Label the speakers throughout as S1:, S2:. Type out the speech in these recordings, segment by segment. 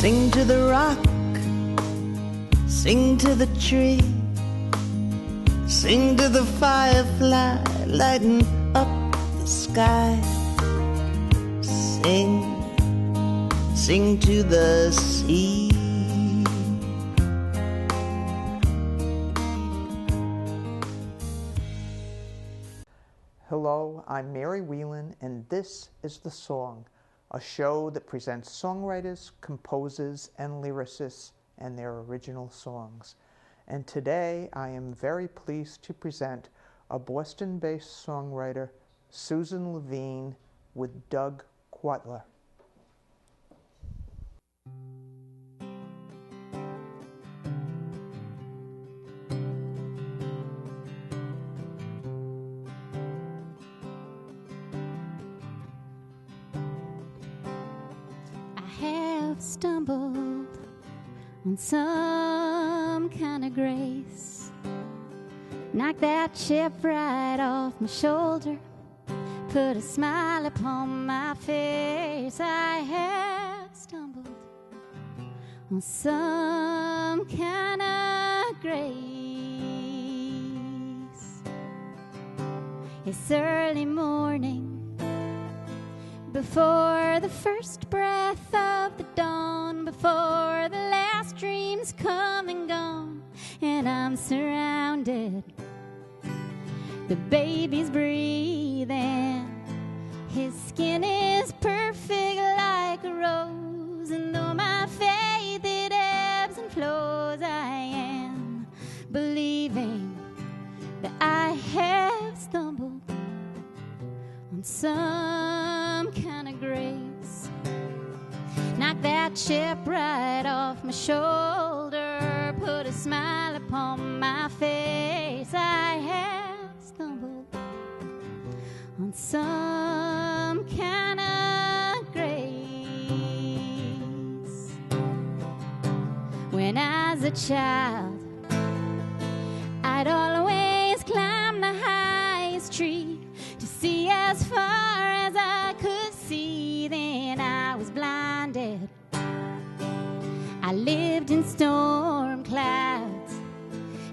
S1: Sing to the rock, sing to the tree, sing to the firefly lighting up the sky. Sing, sing to the sea.
S2: Hello, I'm Mary Wheelan, and this is The Song, a show that presents songwriters, composers, and lyricists and their original songs. And today I am very pleased to present a Boston-based songwriter, Susan Levine, with Doug Quatler.
S3: Stumbled on some kind of grace, knocked that chip right off my shoulder, put a smile upon my face. I have stumbled on some kind of grace. It's early morning, before the first breath of the dawn, before the last dream's come and gone, and I'm surrounded. The baby's breathing, his skin is perfect like a rose, and though my faith it ebbs and flows, I am believing that I have stumbled on some kind of grace. Knock that chip right off my shoulder, put a smile upon my face. I have stumbled on some kind of grace. When I was a child, I'd always climb the highest tree to see as far as I could see. Then I was blinded. I lived in storm clouds,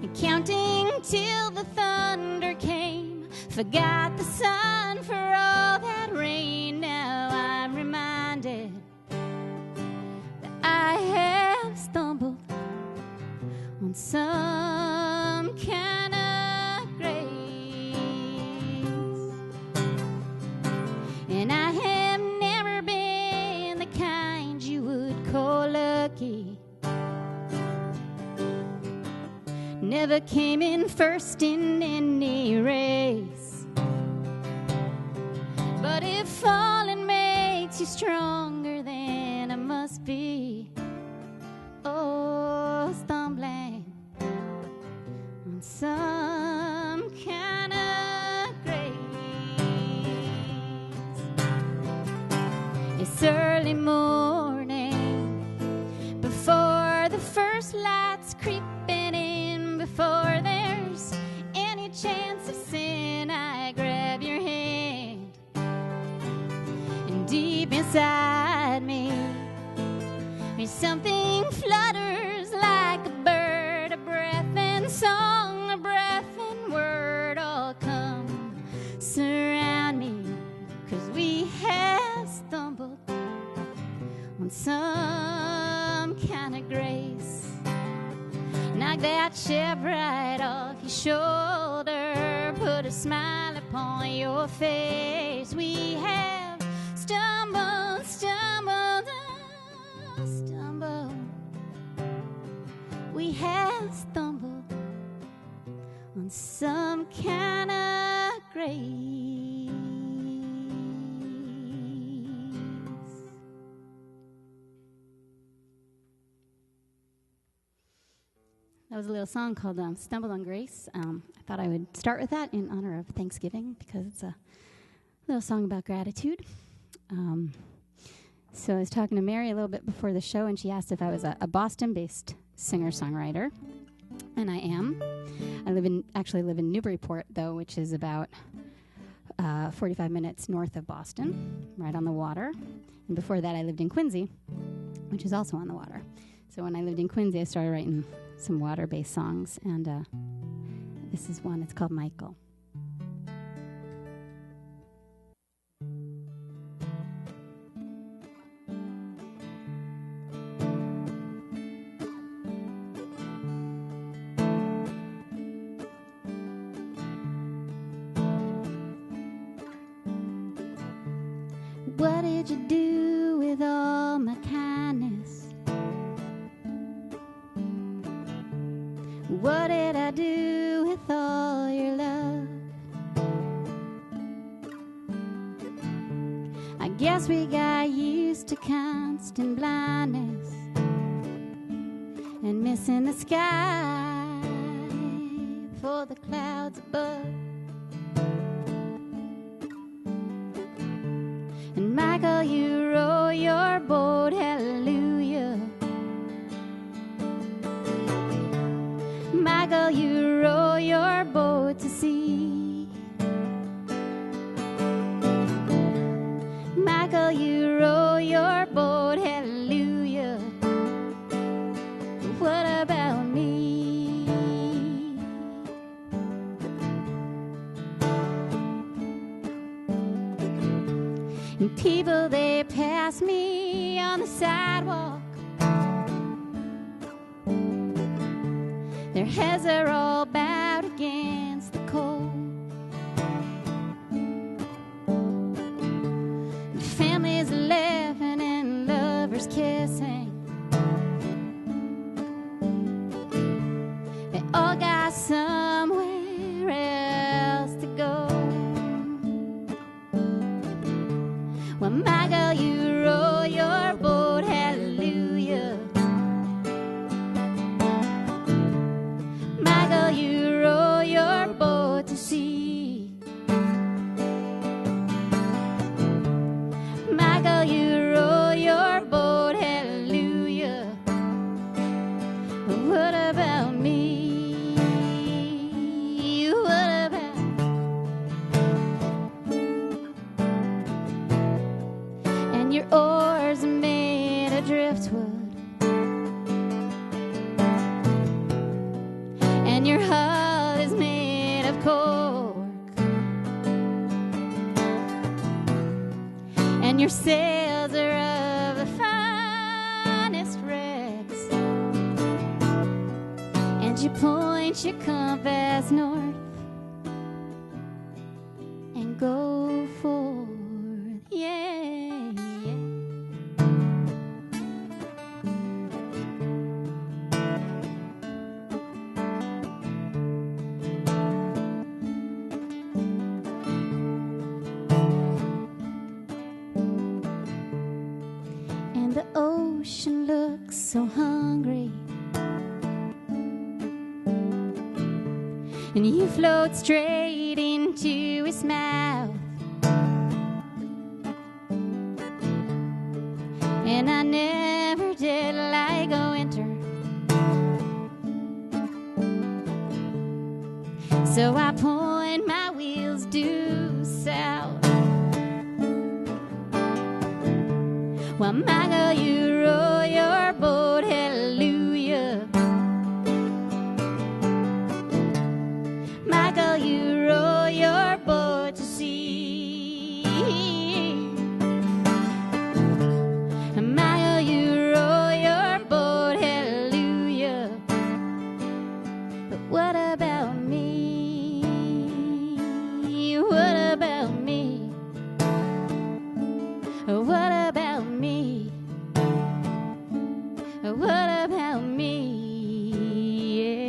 S3: and counting till the thunder came. Forgot the sun for all that rain. Now I'm reminded that I have stumbled on some kind of grace. And I have never been the kind you would call lucky. Never came in first in any race. But if falling makes you stronger, then I must be, stumbling on some kind of grace. It's early morning, before the first light's creeping in, before there's any chance of sin, I grab your hand, and deep inside me, something flutters like a bird, a breath and song, a breath and word all come surround me, 'cause we have stumbled on some kind of grace. Knock that chip right off your shoulder, put a smile upon your face. We have stumbled, stumbled, stumbled. We have stumbled on some kind of grace. That was a little song called Stumbled on Grace. I thought I would start with that in honor of Thanksgiving, because it's a little song about gratitude. So I was talking to Mary a little bit before the show, and she asked if I was a Boston-based singer-songwriter, and I am. I actually live in Newburyport, though, which is about 45 minutes north of Boston, right on the water. And before that, I lived in Quincy. which is also on the water. So when I lived in Quincy, I started writing some water-based songs, and this is one. It's called Michael. What did you do with all my kindness? What did I do with all your love? I guess we got used to constant blindness and missing the sky for the clouds above. And Michael, you row your boat, hallelujah. Michael, you row your boat to sea. Michael, you row your boat, hallelujah. What about me? And people, they pass me on the sidewalk. Their heads are all bowed against the cold. And families laughing and lovers kissing. They all got somewhere else to go. Well, Michael, you row your boat, hallelujah. Michael, you row your boat to sea. Michael, you row your boat, hallelujah. What about me? What about? And your oars are made of driftwood. And your hull is made of cork. And your sails are of the finest rags. And you point your compass north and go forth, yeah, yeah. And the ocean looks so hungry, and you float straight into its mouth. And I never did like a winter, so I point my wheels due south. Well, Michael, you row your boat, hallelujah. Michael, you row your boat to sea. Michael, you row your boat, hallelujah. But what about me? What about me? What about me? What about me? Yeah.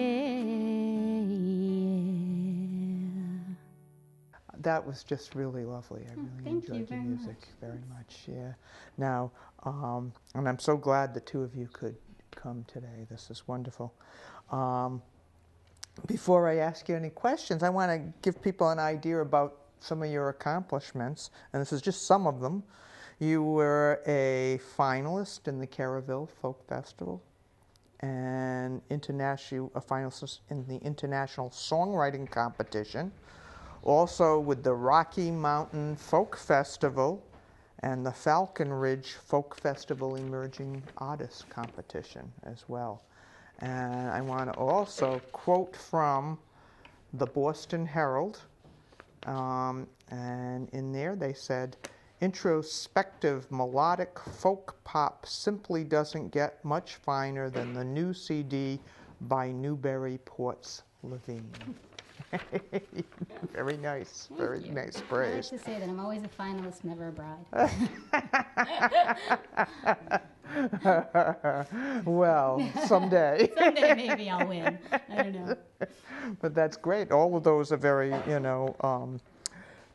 S2: That was just really lovely. I really
S3: thank you
S2: enjoyed the
S3: very
S2: music
S3: much.
S2: very much. Yeah. Now, and I'm so glad the two of you could come today. This is wonderful. Before I ask you any questions, I want to give people an idea about some of your accomplishments, and this is just some of them. You were a finalist in the Caraville Folk Festival, and a finalist in the International Songwriting Competition, also with the Rocky Mountain Folk Festival, and the Falcon Ridge Folk Festival Emerging Artists Competition as well. And I want to also quote from the Boston Herald, and in there they said, "Introspective melodic folk pop simply doesn't get much finer than the new CD by Newburyport's Levine." Very nice, very nice praise.
S3: I like to say that I'm always a finalist, never a bride.
S2: Well, someday.
S3: Someday maybe I'll win. I don't know.
S2: But that's great. All of those are very,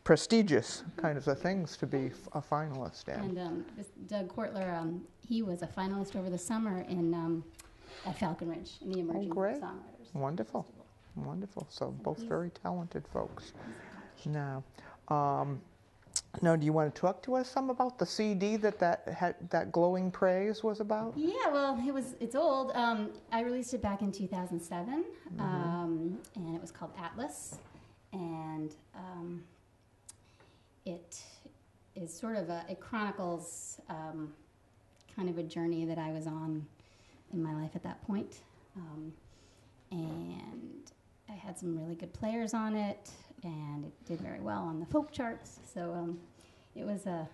S2: prestigious kind of things to be a finalist in.
S3: And this Doug Kortler, he was a finalist over the summer at Falcon Ridge in the Emerging Songwriters.
S2: Wonderful.
S3: Festival.
S2: Wonderful. So both very talented folks. Now, do you want to talk to us some about the CD that Glowing Praise was about?
S3: Yeah, well, it's old. I released it back in 2007, and it was called Atlas, and it is sort of it chronicles kind of a journey that I was on in my life at that point, and I had some really good players on it, and it did very well on the folk charts. So it was a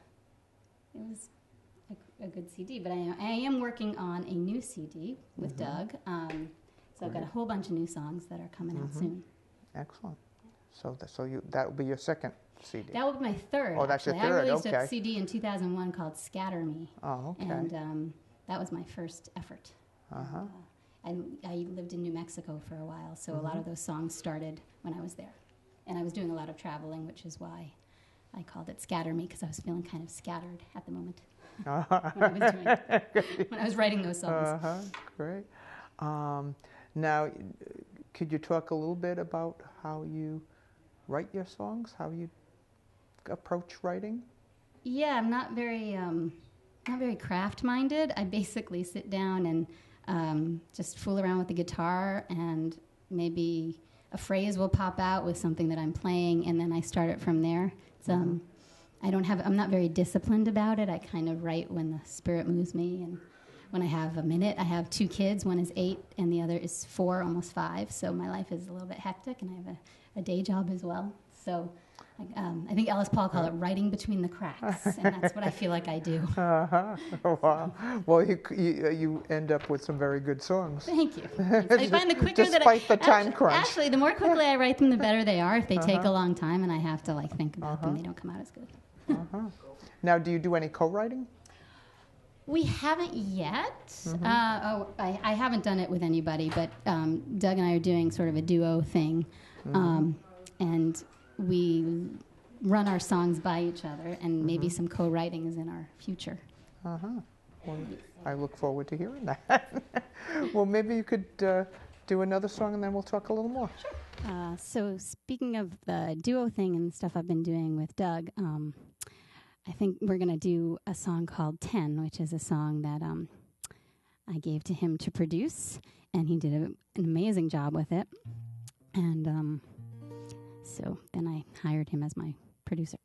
S3: good CD. But I am working on a new CD with Doug. So I've got a whole bunch of new songs that are coming out soon.
S2: Excellent. So that will be your second CD.
S3: That will be my third.
S2: Oh, that's your
S3: actually.
S2: third.
S3: I released
S2: Okay.
S3: a CD in 2001 called Scatter Me.
S2: Oh, okay.
S3: And that was my first effort. I lived in New Mexico for a while, so a lot of those songs started when I was there. And I was doing a lot of traveling, which is why I called it Scatter Me, because I was feeling kind of scattered at the moment when I was writing those songs.
S2: Great. Now, could you talk a little bit about how you write your songs, how you approach writing?
S3: Yeah, I'm not very craft-minded. I basically sit down and just fool around with the guitar, and maybe a phrase will pop out with something that I'm playing, and then I start it from there. It's, I'm not very disciplined about it. I kind of write when the spirit moves me, and when I have a minute. I have 2 kids. One is 8, and the other is 4, almost 5. So my life is a little bit hectic, and I have a day job as well. So I think Alice Paul called it writing between the cracks, and that's what I feel like I do.
S2: Wow. Well, you end up with some very good songs.
S3: Thank you. I find the quicker
S2: Despite the time crunch.
S3: Actually, the more quickly I write them, the better they are. If they take a long time and I have to think about them, they don't come out as good.
S2: Now, do you do any co-writing?
S3: We haven't yet. I haven't done it with anybody, but Doug and I are doing sort of a duo thing, and we run our songs by each other, and maybe some co-writing is in our future.
S2: Well, I look forward to hearing that. Well, maybe you could do another song, and then we'll talk a little more.
S3: Sure. So speaking of the duo thing and stuff I've been doing with Doug, I think we're going to do a song called 10, which is a song that I gave to him to produce, and he did an amazing job with it. And so then I hired him as my producer.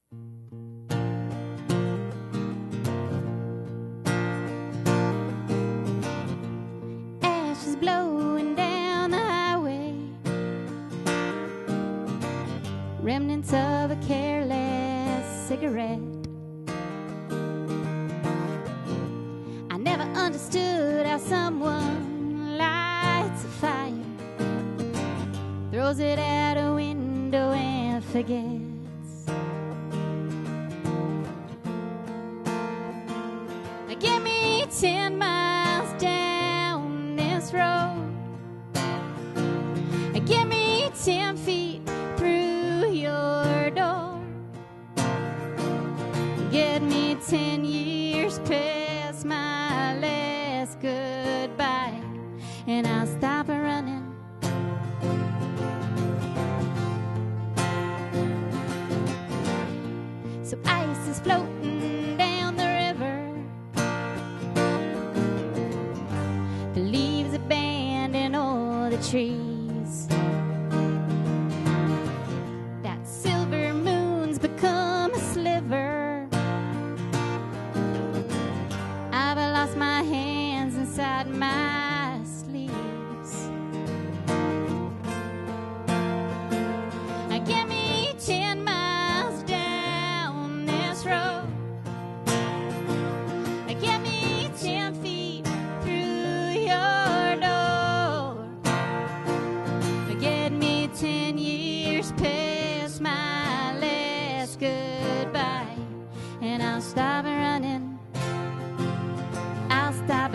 S3: Ashes blowing down the highway, remnants of a careless cigarette. I never understood how someone lights a fire, throws it out a window and forgets. Give me 10 miles down this road, give me 10 feet through your door, get me 10 years past my last goodbye, and I'll stop running. So ice is floating down the river, the leaves abandon all the trees. That silver moon's become a sliver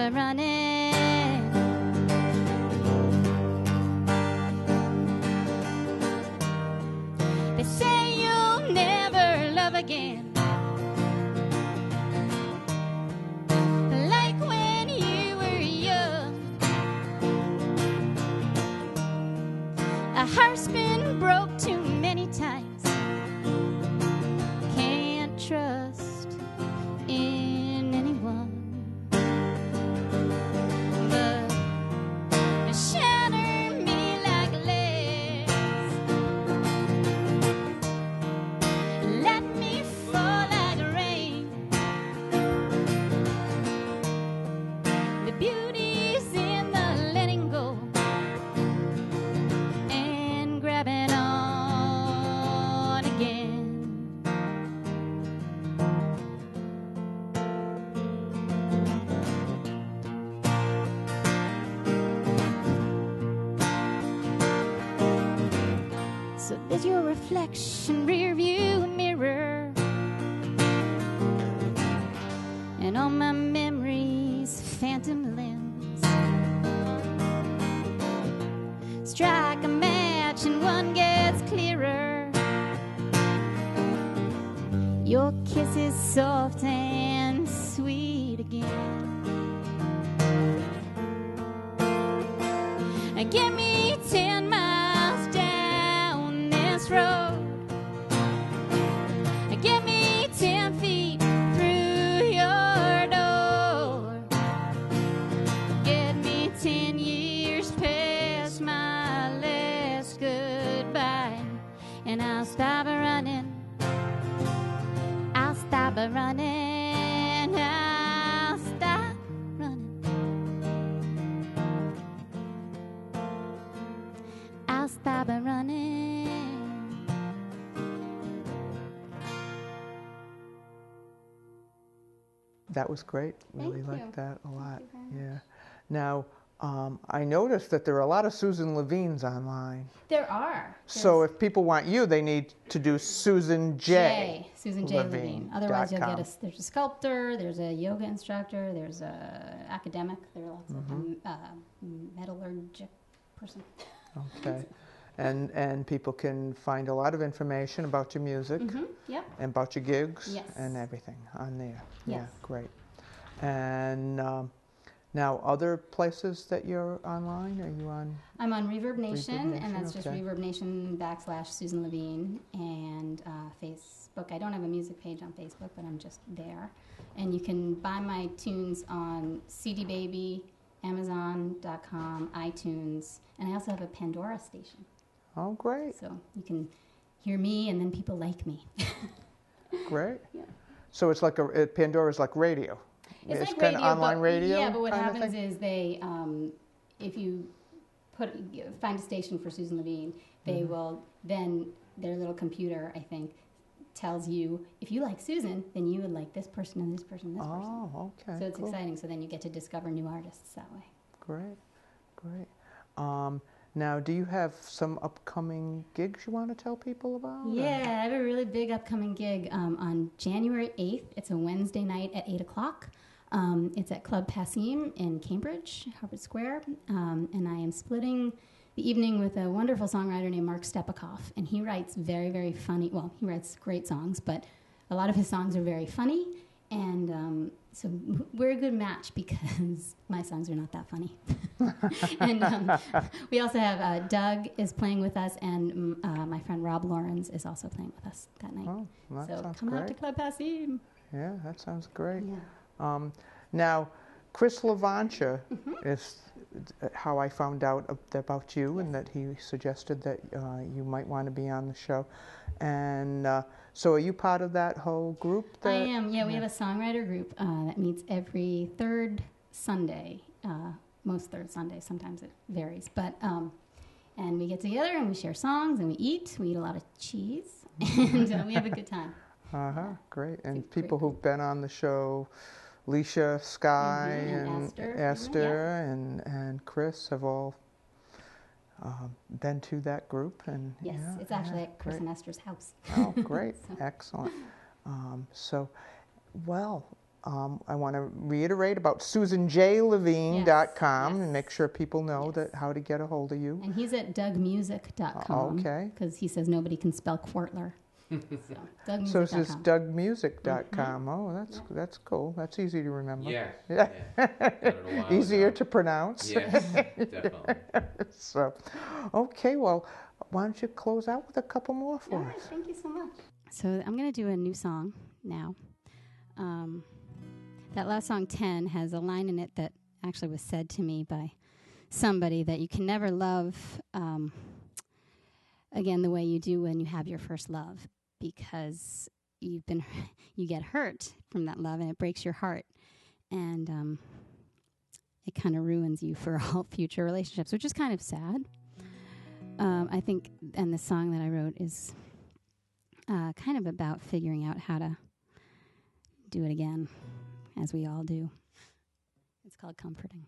S3: a running. They say you'll never love again, like when you were young. A heart's been broke too many times. Can't trust in anyone. But you shatter me like glass. Let me fall like rain. The beauty's in the letting go and grabbing on again. So there's your reflection, rear view mirror, and all my memories, phantom lens. Strike a match and one gets clearer. Your kiss is soft and sweet again. Give me 10 miles down this road. Give me 10 feet through your door. Get me 10 years past my last goodbye, and I'll stop running. I'll stop running. I'll stop running. I'll stop running.
S2: That was great. Really
S3: Thank
S2: liked
S3: you.
S2: that a lot.
S3: you very
S2: Yeah. Now, I noticed that there are a lot of Susan Levines online.
S3: There are.
S2: So if people want you, they need to do Susan J.
S3: Susan J. Levine. Otherwise, you'll get there's a sculptor, there's a yoga instructor, there's a academic, there are lots of metallurgic person.
S2: Okay. And people can find a lot of information about your music
S3: Yep.
S2: and about your gigs
S3: Yes.
S2: and everything on there. Yeah,
S3: Yes.
S2: great. And now, other places that you're online? Are you on?
S3: I'm on Reverb Nation,
S2: Nation,
S3: and that's just
S2: okay.
S3: Reverb Nation / Susan Levine, and Facebook. I don't have a music page on Facebook, but I'm just there. And you can buy my tunes on CD Baby, Amazon.com, iTunes, and I also have a Pandora station.
S2: Oh, great.
S3: So you can hear me, and then people like me.
S2: Great.
S3: Yeah.
S2: So it's like Pandora's like radio.
S3: It's like
S2: kind of
S3: radio,
S2: online
S3: but,
S2: radio.
S3: Yeah, but what
S2: kind of
S3: happens
S2: thing?
S3: is they, if you find a station for Susan Levine, they will then their little computer, I think, tells you if you like Susan, then you would like this person and this person and this person.
S2: Oh, okay.
S3: So it's
S2: cool.
S3: exciting. So then you get to discover new artists that way.
S2: Great, great. Now, do you have some upcoming gigs you want to tell people about? or-
S3: Yeah, I have a really big upcoming gig on January 8th. It's a Wednesday night at 8 o'clock. It's at Club Passim in Cambridge, Harvard Square. And I am splitting the evening with a wonderful songwriter named Mark Stepikoff. And he writes very, very funny, well, he writes great songs, but a lot of his songs are very funny. And so we're a good match because my songs are not that funny. And we also have Doug is playing with us, and my friend Rob Lawrence is also playing with us that night.
S2: Oh, that
S3: So
S2: sounds
S3: come
S2: great.
S3: out to Club Passim.
S2: Yeah, that sounds great.
S3: Yeah.
S2: Now, Chris Levancha is how I found out about you, and that he suggested that you might want to be on the show. And so are you part of that whole group?
S3: I am. Yeah, we have a songwriter group that meets every third Sunday. Most third Sundays. Sometimes it varies. But and we get together and we share songs and we eat. We eat a lot of cheese and we have a good time.
S2: Great. And
S3: It's a
S2: people
S3: great
S2: who've been on the show, Leisha, Sky,
S3: and
S2: and
S3: Esther,
S2: and Chris have all been to that group. And
S3: Yes,
S2: yeah,
S3: it's actually
S2: yeah,
S3: at Chris
S2: great.
S3: and Esther's house.
S2: Oh, great.
S3: So-
S2: Excellent. So, well, I want to reiterate about SusanJLevine.com
S3: Yes.
S2: and make sure people know that how to get a hold of you.
S3: And he's at DougMusic.com.
S2: Okay.
S3: Because he says nobody can spell Quartler.
S2: So it's just
S3: DougMusic.com.
S2: DougMusic.com. Oh, that's cool. That's easy to remember.
S4: Yes.
S2: Yeah.
S4: Got it a while
S2: Easier
S4: ago.
S2: to pronounce.
S4: Yes, definitely.
S2: So, okay, well, why don't you close out with a couple more for
S3: All right,
S2: us?
S3: thank you so much. So I'm going to do a new song now. That last song, 10, has a line in it that actually was said to me by somebody, that you can never love again the way you do when you have your first love, because you get hurt from that love and it breaks your heart, and it kind of ruins you for all future relationships, which is kind of sad. I think, and the song that I wrote is kind of about figuring out how to do it again, as we all do. It's called Comforting.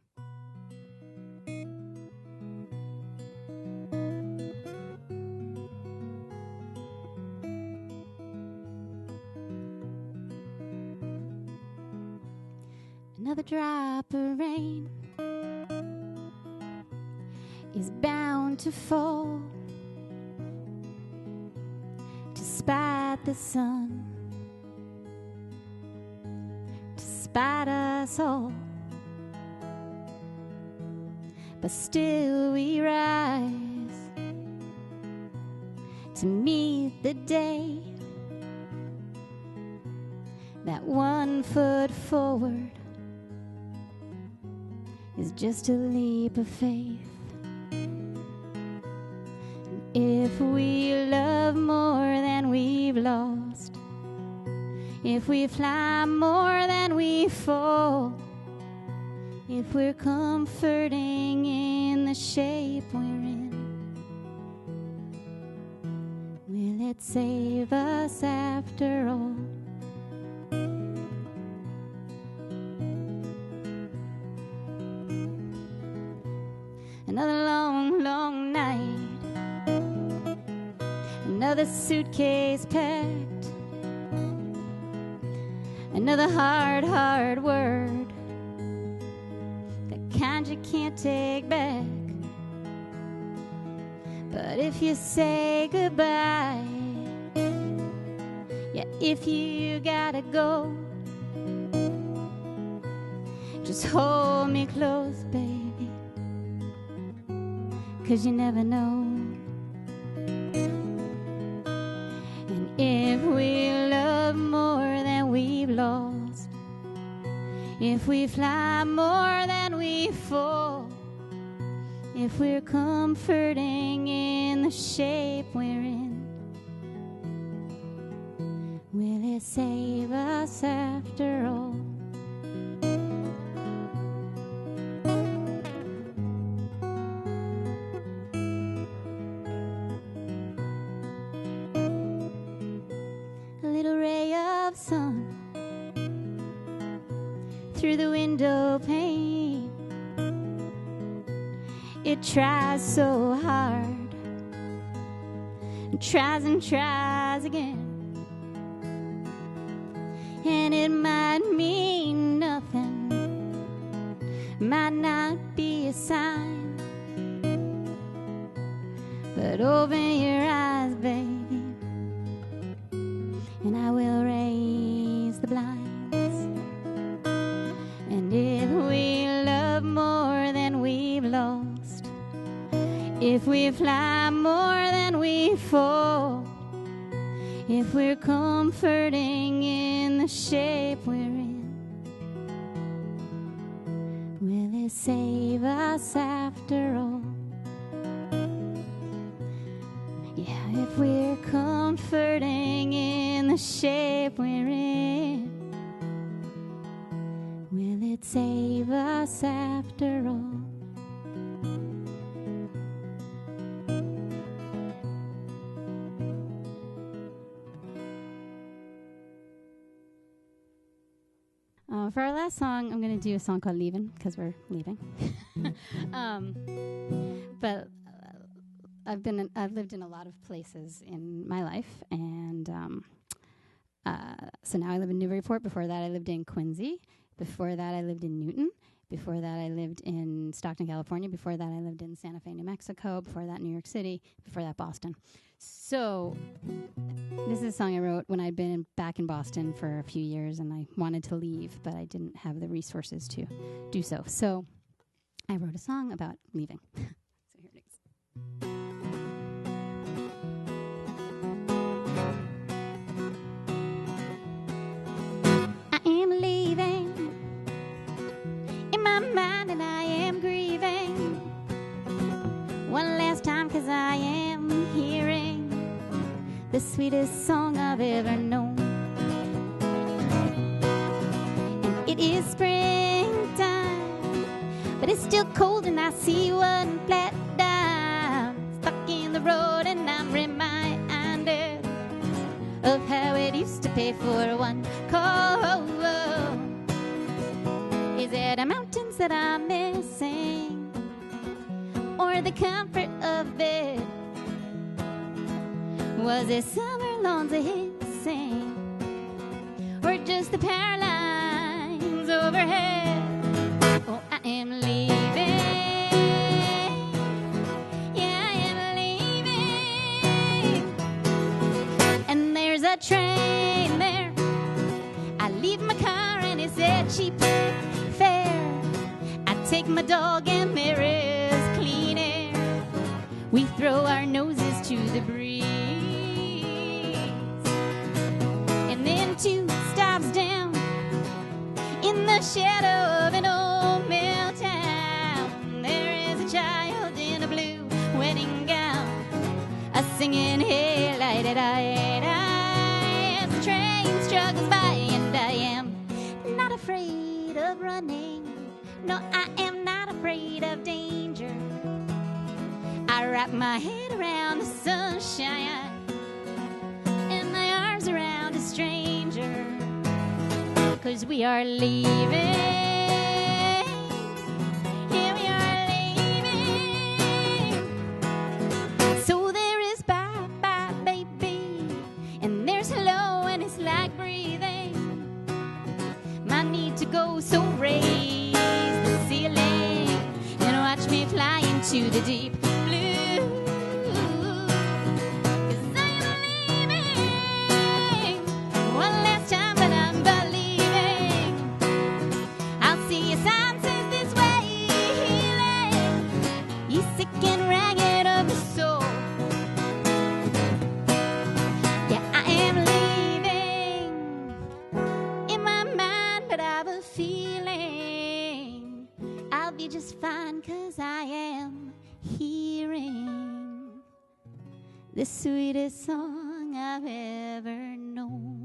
S3: Another drop of rain is bound to fall, despite the sun, despite us all. But still we rise to meet the day. That 1 foot forward is just a leap of faith. If we love more than we've lost, if we fly more than we fall, if we're comforting in the shape we're in, will it save us after all? Another long, long night, another suitcase packed, another hard, hard word, the kind you can't take back. But if you say goodbye, yeah, if you gotta go, just hold me close, baby, 'cause you never know. And if we love more than we've lost, if we fly more than we fall, if we're comforting in the shape we're in, will it save us after all? Sun through the window pane, it tries so hard and tries again, and it might mean nothing, might not be a sign, but open your eyes, baby, and I will raise the blinds. And if we love more than we've lost, if we fly more than we fall, if we're comforting in the shape we're in, will it save us after all? Yeah, if we're comforting in the shape we're in, will it save us after all? For our last song, I'm going to do a song called Levine, because we're leaving. But I've lived in a lot of places in my life, and So now I live in Newburyport. Before that, I lived in Quincy. Before that, I lived in Newton. Before that, I lived in Stockton, California. Before that, I lived in Santa Fe, New Mexico. Before that, New York City. Before that, Boston. So this is a song I wrote when I'd been back in Boston for a few years, and I wanted to leave, but I didn't have the resources to do so. So I wrote a song about leaving. So here it is. I am leaving in my mind, and I am grieving one last time, 'cause I am hearing the sweetest song I've ever known. And it is springtime, but it's still cold, and I see one flat dime stuck in the road, and I'm reminded of how it used to pay for one call. Is it the mountains that I'm missing, or the comfort of bed? Was it summer lawns a hissing, or just the power lines overhead? Oh, I am leaving. Yeah, I am leaving. And there's a train there. I leave my car and it's a cheap fare. I take my dog and there is clean air. We throw our noses to the breeze. And then 2 stops down in the shadow of an old mill town, there is a child in a blue wedding gown, a singing hey lighted eye as the train struggles by. And I am not afraid of running, no, I am not afraid of danger. I wrap my head around the sunshine and my arms around a stranger, 'cause we are leaving. Yeah, we are leaving. So there is bye-bye, baby, and there's hello, and it's like breathing. My need to go, so raise the ceiling and watch me fly into the deep blue. 'Cause I am leaving one last time, but I'm believing. I'll see a sign says this way, healing. You sick and ragged of the soul. Yeah, I am leaving in my mind, but I have a feeling I'll be just fine, 'cause I am hearing the sweetest song I've ever known.